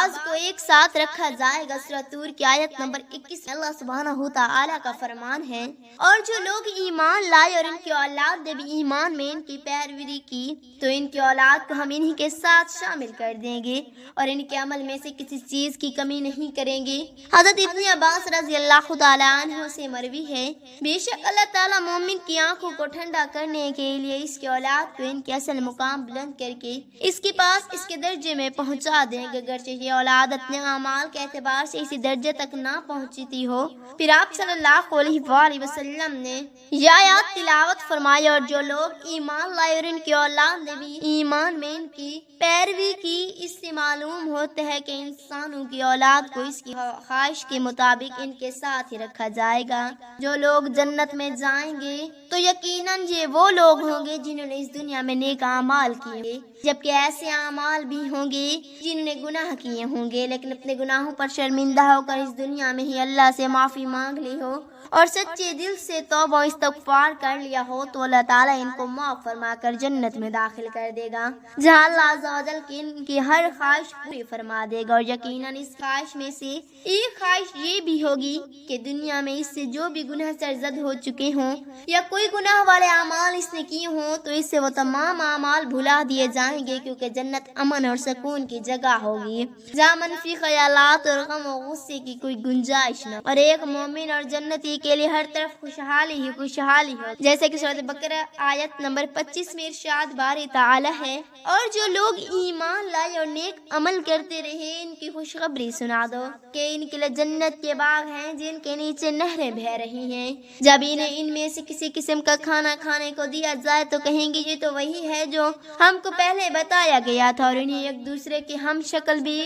بعض کو ایک ساتھ رکھا جائے گا۔ سورہ طور کی آیت نمبر 21 میں اللہ سبحانہ تعالیٰ کا فرمان ہے، اور جو لوگ ایمان لائے اور ان کی اولاد نے بھی ایمان میں ان کی پیروی کی تو ان کی اولاد کو ہم انہی کے ساتھ شامل کر دیں گے اور ان کے عمل میں سے کسی چیز کی کمی نہیں کریں گے۔ حضرت ابن عباس رضی اللہ تعالیٰ عنہ سے مروی ہے، بے شک اللہ تعالیٰ مومن کی آنکھوں کو ٹھنڈا کرنے کے لیے اس کی اولاد کو ان کے اصل مقام بلند کر کے اس کے پاس اس کے درجے میں پہنچا دیں گے، گرچہ یہ اولاد اپنے اعمال کے اعتبار سے اسی درجے تک نہ پہنچتی ہو۔ پھر آپ صلی اللہ علیہ وآلہ وسلم نے یہ آیات تلاوت فرمائی، اور جو لوگ ایمان لائے اور ان کی اولاد نے بھی ایمان میں ان کی پیروی کی، اس سے معلوم ہوتا ہے کہ انسانوں کی اولاد کو اس کی خواہش کے مطابق ان کے ساتھ ہی رکھا جائے گا۔ جو لوگ جنت میں جائیں گے تو یقیناً یہ وہ لوگ ہوں گے جنہوں نے اس دنیا میں نیک اعمال کیے، جبکہ ایسے اعمال بھی ہوں گے جنہوں نے گناہ کیے ہوں گے لیکن اپنے گناہوں پر شرمندہ ہو کر اس دنیا میں ہی اللہ سے معافی مانگ لی ہو اور سچے دل سے توبہ و استغفار کر لیا ہو تو اللہ تعالیٰ ان کو معاف فرما کر جنت میں داخل کر دے گا، جہاں اللہ عز و جل کی ان کی ہر خواہش پوری فرما دے گا۔ اور یقیناً اس خواہش میں سے ایک خواہش یہ بھی ہوگی کہ دنیا میں اس سے جو بھی گناہ سرزد ہو چکے ہوں یا کوئی گناہ والے اعمال اس نے کیے ہوں تو اس سے وہ تمام اعمال بھلا دیے جائیں گے، کیونکہ جنت امن اور سکون کی جگہ ہوگی جہاں منفی خیالات اور غم و غصے کی کوئی گنجائش نہ، اور ایک مومن اور جنتی کے لیے ہر طرف خوشحالی ہی خوشحالی ہو، جیسے کہ سورۃ بقرہ آیت نمبر 25 میں ارشاد باری تعالی ہے، اور جو لوگ ایمان لائے اور نیک عمل کرتے رہے ان کی خوشخبری سنا دو کہ ان کے لیے جنت کے باغ ہیں جن کے نیچے نہریں بہہ رہی ہیں، جب انہیں ان میں سے کسی قسم کا کھانا کھانے کو دیا جائے تو کہیں گے یہ تو وہی ہے جو ہم کو پہلے بتایا گیا تھا، اور انہیں ایک دوسرے کے ہم شکل بھی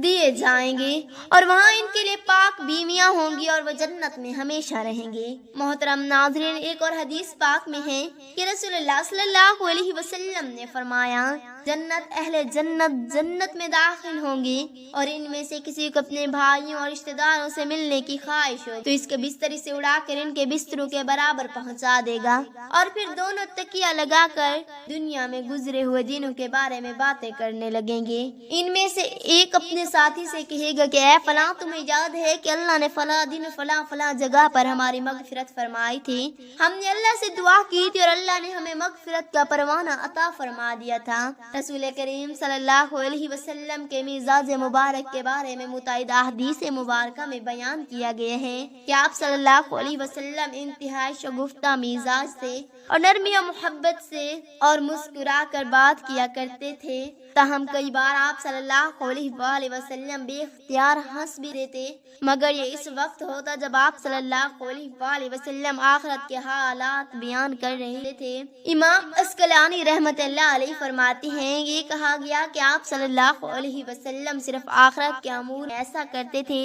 دیے جائیں گے، اور وہاں ان کے لیے پاک بیویاں ہوں گی اور وہ جنت میں ہمیشہ رہیں گے۔ محترم ناظرین، ایک اور حدیث پاک میں ہے کہ رسول اللہ صلی اللہ علیہ وسلم نے فرمایا، جنت اہل جنت جنت میں داخل ہوں گے اور ان میں سے کسی کو اپنے بھائیوں اور رشتہ داروں سے ملنے کی خواہش ہو تو اس کے بستر سے اڑا کر ان کے بستروں کے برابر پہنچا دے گا، اور پھر دونوں تکیہ لگا کر دنیا میں گزرے ہوئے دنوں کے بارے میں باتیں کرنے لگیں گے۔ ان میں سے ایک اپنے ساتھی سے کہے گا کہ اے فلاں، تمہیں یاد ہے کہ اللہ نے فلاں دن فلاں فلاں جگہ پر ہماری مغفرت فرمائی تھی، ہم نے اللہ سے دعا کی تھی اور اللہ نے ہمیں مغفرت کا پروانہ عطا فرما دیا تھا۔ رسول کریم صلی اللہ علیہ وسلم کے مزاج مبارک کے بارے میں متعدد احادیث مبارکہ میں بیان کیا گیا ہے کہ آپ صلی اللہ علیہ وسلم انتہائی شگفتہ مزاج سے اور نرمی و محبت سے اور مسکرا کر بات کیا کرتے تھے، تاہم کئی بار آپ صلی اللہ علیہ وآلہ وسلم بے اختیار ہنس بھی دیتے، مگر یہ اس وقت ہوتا جب آپ صلی اللہ علیہ وآلہ وسلم آخرت کے حالات بیان کر رہے تھے۔ امام عسقلانی رحمت اللہ علیہ فرماتے ہیں، یہ کہا گیا کہ آپ صلی اللہ علیہ وسلم صرف آخرت کے امور ایسا کرتے تھے،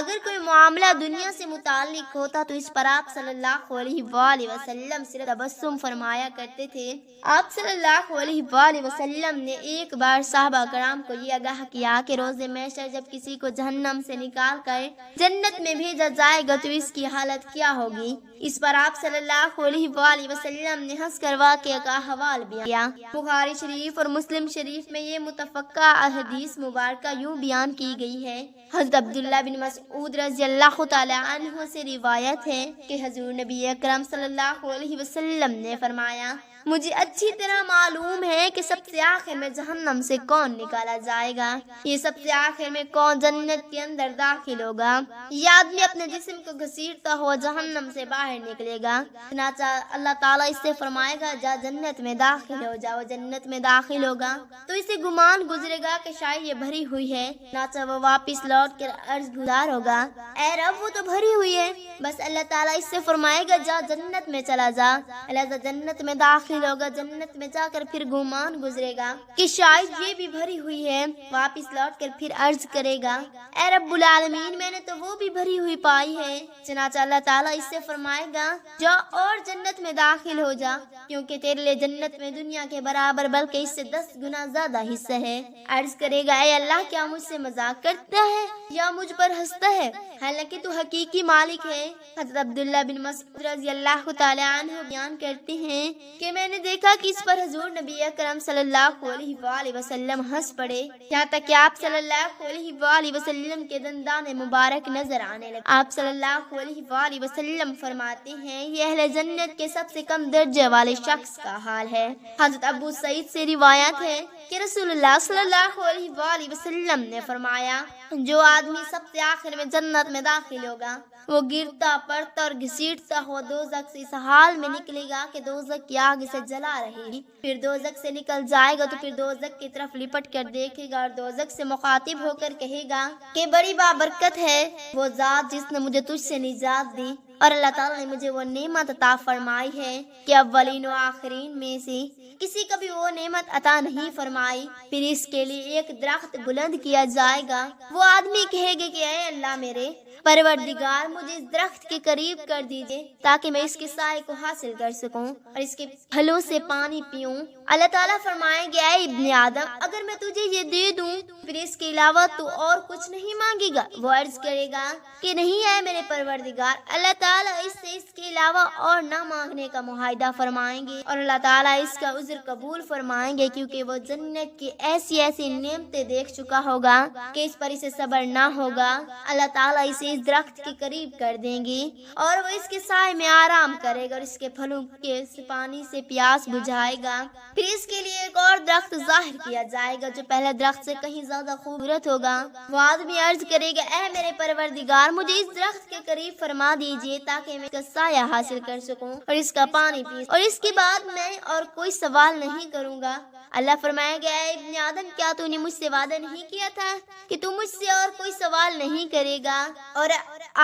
اگر کوئی معاملہ دنیا سے متعلق ہوتا تو اس پر آپ صلی اللہ علیہ وآلہ وسلم صرف تبسم فرمایا کرتے تھے۔ آپ صلی اللہ علیہ وآلہ وسلم نے ایک بار صحابہ کرام کو یہ آگاہ کیا کہ روز محشر جب کسی کو جہنم سے نکال کر جنت میں بھیجا جائے گا تو اس کی حالت کیا ہوگی؟ اس پر آپ صلی اللہ علیہ وآلہ وسلم نے ہنس کر واقعہ کا حوال بیان کیا۔ بخاری شریف اور مسلم شریف میں یہ متفقہ حدیث مبارکہ یوں بیان کی گئی ہے۔ حضرت عبداللہ بن مسعود رضی اللہ تعالی عنہ سے روایت ہے کہ حضور نبی اکرم صلی اللہ علیہ وسلم نے فرمایا، مجھے اچھی طرح معلوم ہے کہ سب سے آخر میں جہنم سے کون نکالا جائے گا، یہ سب سے آخر میں کون جنت کے اندر داخل ہوگا۔ یہ آدمی اپنے جسم کو گھسیٹتا ہوا جہنم سے باہر نکلے گا، چنانچہ اللہ تعالیٰ اس سے فرمائے گا جا جنت میں داخل ہو جاؤ، جنت میں داخل ہوگا تو اسے گمان گزرے گا کہ شاید یہ بھری ہوئی ہے، چنانچہ وہ واپس لوٹ کر عرض گزار ہوگا، اے رب وہ تو بھری ہوئی ہے، بس اللہ تعالیٰ اس سے فرمائے گا جا جنت میں چلا جا، اللہ جنت میں داخل ہوگا، جنت میں جا کر پھر گمان گزرے گا کہ شاید یہ بھی بھری ہوئی ہے، واپس لوٹ کر پھر عرض کرے گا، اے رب العالمین میں نے تو وہ بھی بھری ہوئی پائی ہے، چنانچہ اللہ تعالیٰ اس سے فرمائے گا جا اور جنت میں داخل ہو جا، کیونکہ تیرے لیے جنت میں دنیا کے برابر بلکہ اس سے 10 گنا زیادہ حصہ ہے۔ عرض کرے گا، اے اللہ کیا مجھ سے مذاق کرتا ہے یا مجھ پر ہنستا ہے؟ حالانکہ تو حقیقی مالک ہے، حضرت عبداللہ بن مسعود رضی اللہ تعالی عنہ بیان کرتے ہیں کہ میں نے دیکھا کہ اس پر حضور نبی اکرم صلی اللہ علیہ وآلہ وسلم ہنس پڑے، یہاں تک کہ آپ صلی اللہ علیہ وآلہ وسلم کے دندان مبارک نظر آنے لگے۔ آپ صلی اللہ علیہ وآلہ وسلم فرماتے ہیں یہ اہل جنت کے سب سے کم درجے والے شخص کا حال ہے۔ حضرت ابو سعید سے روایت ہے کہ رسول اللہ صلی اللہ علیہ وآلہ وسلم نے فرمایا جو آدمی سب سے آخر میں جنت میں داخل ہوگا وہ گرتا پڑتا اور گھسیٹتا ہوا دوزخ سے اس حال میں نکلے گا کہ دوزخ کی آگ سے جلا رہے گی، پھر دوزخ سے نکل جائے گا تو پھر دوزخ کی طرف لپٹ کر دیکھے گا اور دوزخ سے مخاطب ہو کر کہے گا کہ بڑی بابرکت ہے وہ ذات جس نے مجھے تجھ سے نجات دی، اور اللہ تعالیٰ نے مجھے وہ نعمت عطا فرمائی ہے کہ اولین و آخرین میں سے کسی کا بھی وہ نعمت عطا نہیں فرمائی۔ پھر اس کے لیے ایک درخت بلند کیا جائے گا، وہ آدمی کہے گا کہ اے اللہ میرے پروردگار مجھے اس درخت کے قریب کر دیجئے تاکہ میں اس کے سائے کو حاصل کر سکوں اور اس کے پھلوں سے پانی پیوں۔ اللہ تعالیٰ فرمائیں گے اے ابن آدم اگر میں تجھے یہ دے دوں پھر اس کے علاوہ تو اور کچھ نہیں مانگے گا؟ وہ عرض کرے گا کہ نہیں ہے میرے پروردگار۔ اللہ تعالیٰ اس سے اس کے علاوہ اور نہ مانگنے کا معاہدہ فرمائیں گے اور اللہ تعالیٰ اس کا عذر قبول فرمائیں گے، کیونکہ وہ جنت کی ایسی ایسی نعمتیں دیکھ چکا ہوگا کہ اس پر اسے صبر نہ ہوگا۔ اللہ تعالیٰ اسے اس درخت کے قریب کر دیں گے اور وہ اس کے سائے میں آرام کرے گا اور اس کے پھلوں کے پانی سے پیاس بجھائے گا۔ پھر اس کے لیے ایک اور درخت ظاہر کیا جائے گا جو پہلے درخت سے کہیں زیادہ خوبصورت ہوگا۔ وہ آدمی عرض کرے گا اے میرے پروردگار مجھے اس درخت کے قریب فرما دیجئے تاکہ میں اس کا سایہ حاصل کر سکوں اور اس کا پانی پی اور اس کے بعد میں اور کوئی سوال نہیں کروں گا۔ اللہ فرمائے گا اے ابن آدم کیا تو نے مجھ سے وعدہ نہیں کیا تھا کہ تو مجھ سے اور کوئی سوال نہیں کرے گا؟ اور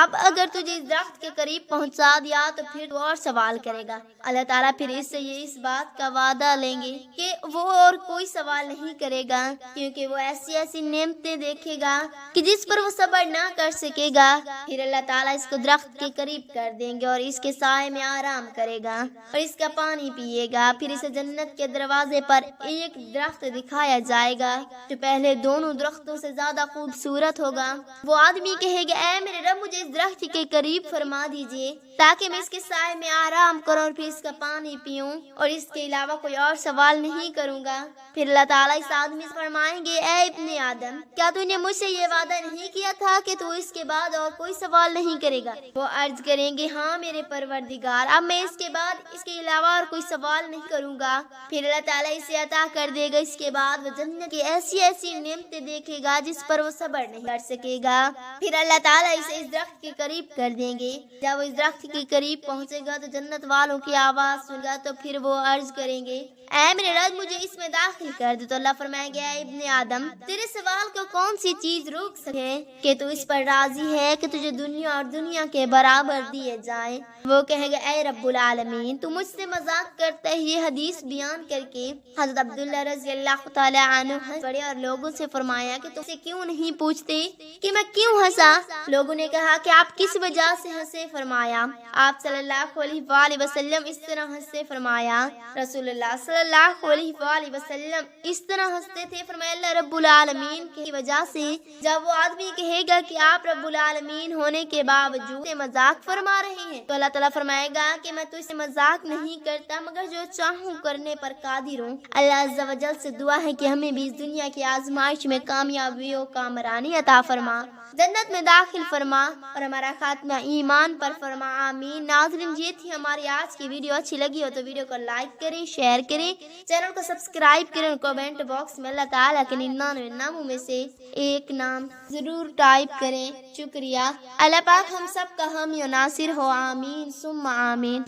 اب اگر تجھے اس درخت کے قریب پہنچا دیا تو پھر تو اور سوال کرے گا۔ اللہ تعالیٰ پھر اس سے یہ اس بات کا وعدہ لیں گے کہ وہ اور کوئی سوال نہیں کرے گا، کیونکہ وہ ایسی ایسی نعمتیں دیکھے گا کہ جس پر وہ صبر نہ کر سکے گا۔ پھر اللہ تعالیٰ اس کو درخت کے قریب کر دیں گے اور اس کے سائے میں آرام کرے گا اور اس کا پانی پیے گا۔ پھر اسے جنت کے دروازے پر ایک درخت دکھایا جائے گا جو پہلے دونوں درختوں سے زیادہ خوبصورت ہوگا۔ وہ آدمی کہے گا اے میرے رب مجھے اس درخت کے قریب فرما دیجئے تاکہ میں اس کے سائے میں آرام کروں اور پھر اس کا پانی پیوں اور اس کے علاوہ کوئی اور سوال نہیں کروں گا۔ پھر اللہ تعالیٰ اس آدمی سے فرمائیں گے اے ابن آدم کیا تو نے مجھ سے یہ وعدہ نہیں کیا تھا کہ تو اس کے بعد اور کوئی سوال نہیں کرے گا؟ وہ عرض کریں گے ہاں میرے پروردگار اب میں اس کے بعد اس کے علاوہ اور کوئی سوال نہیں کروں گا۔ پھر اللہ تعالیٰ اسے عطا کر دے گا۔ اس کے بعد وہ جنت کی ایسی ایسی نعمتیں دیکھے گا جس پر وہ صبر نہیں کر سکے گا۔ پھر اللہ تعالیٰ اسے اس درخت کے قریب کر دیں گے۔ جب وہ اس درخت کے قریب پہنچے گا تو جنت والوں کی آواز سن گا تو پھر وہ عرض کریں گے اے میرے رب مجھے اس میں داخل کر دے۔ تو اللہ فرمائے گا اے ابن آدم تیرے سوال کو کون سی چیز روک سکے کہ تو اس پر راضی ہے کہ تجھے دنیا اور دنیا کے برابر دیے جائیں؟ وہ کہے گا اے رب العالمین تو مجھ سے مذاق کرتا ہے۔ یہ حدیث بیان کر کے حضرت عبداللہ رضی اللہ تعالی عنہ ہنس پڑے اور لوگوں سے فرمایا کہ تم سے کیوں نہیں پوچھتے کہ میں کیوں ہنسا؟ لوگوں نے کہا کہ آپ کس وجہ سے ہنسے؟ فرمایا آپ صلی اللہ علیہ وآلہ وسلم اس طرح ہنسے۔ فرمایا رسول اللہ صلی اللہ علیہ وآلہ وسلم اس طرح ہنستے تھے۔ فرمایا اللہ رب العالمین کی وجہ سے جب وہ آدمی کہے گا کہ آپ رب العالمین ہونے کے باوجود مذاق فرما رہے ہیں تو اللہ تعالیٰ فرمائے گا کہ میں تو اسے مذاق نہیں کرتا مگر جو چاہوں کرنے پر قادر ہوں۔ اللہ عز و جل سے دعا ہے کہ ہمیں بھی اس دنیا کی آزمائش میں کامیابی و کامرانی عطا فرما، جنت میں داخل فرما اور ہمارا خاتمہ ایمان پر فرما، آمین۔ ناظرین یہ تھی ہماری آج کی ویڈیو، اچھی لگی ہو تو ویڈیو کو لائک کریں، شیئر کریں، چینل کو سبسکرائب کریں اور کمنٹ باکس میں اللہ تعالیٰ کے 99 ناموں میں سے ایک نام ضرور ٹائپ کریں۔ شکریہ۔ اللہ پاک ہم سب کا حامی و ناصر ہو، آمین ثم آمین۔